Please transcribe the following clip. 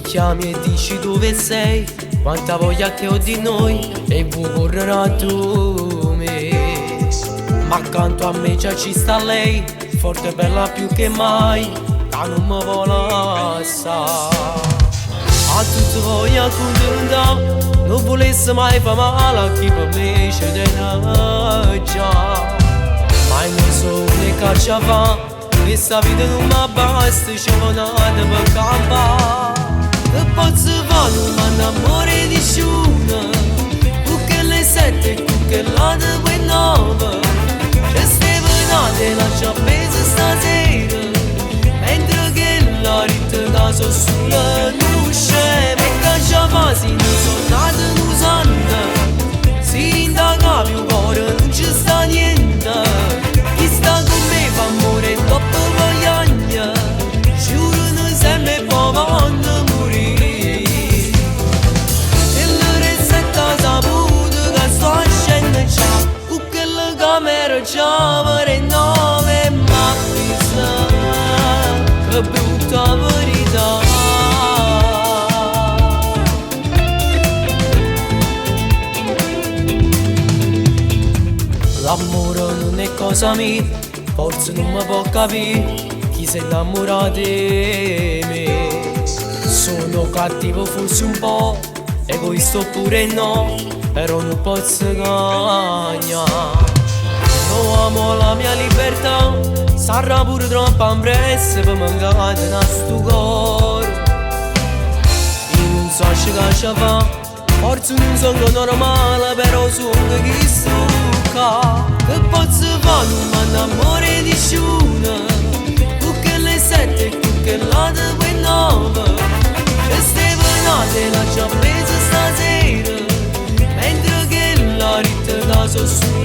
chiami e dici dove sei, quanta voglia che ho di noi e vuoi correre a tu me. Ma accanto a me già ci sta lei, forte e bella più che mai, che non mi vuole lasciare. A tutti voglia contenta, non volesse mai fare male a chi per me ci tiene già. Ma non so né caccia fa, questa vita non mi basta, ci vonate per campare. E posso fare, non mi innamoro di nessuno, tu che le 7 e tu che la 9. Ci stai venate, lascia appesa stasera, mentre che la ritta caso sola non c'è. E caccia fa, si non sono nato, non sanno, si indaga più cuore, non ci sta niente. Chi sta con me fa amore troppo vogliagna, giuro non sempre poi quando morì. E la ricetta saputo che sto scendendo già, con quella camera già per 9 ma pizza, che brutta verità. L'amore non è cosa mia, forse non mi può capire chi si è innamorato di me. Sono cattivo forse un po', egoista oppure no, però non posso cagnare. Io amo la mia libertà, sarà pure troppo impressa per mancare a sto cuore. Io non so che ci fa, forse non sono normale, però sono chi sto. Che posso fare, non mi innamoro di nessuno, tu che le 7 e tu che la 9. Ci stai venate, lascia appesa stasera, mentre che la ritta da so su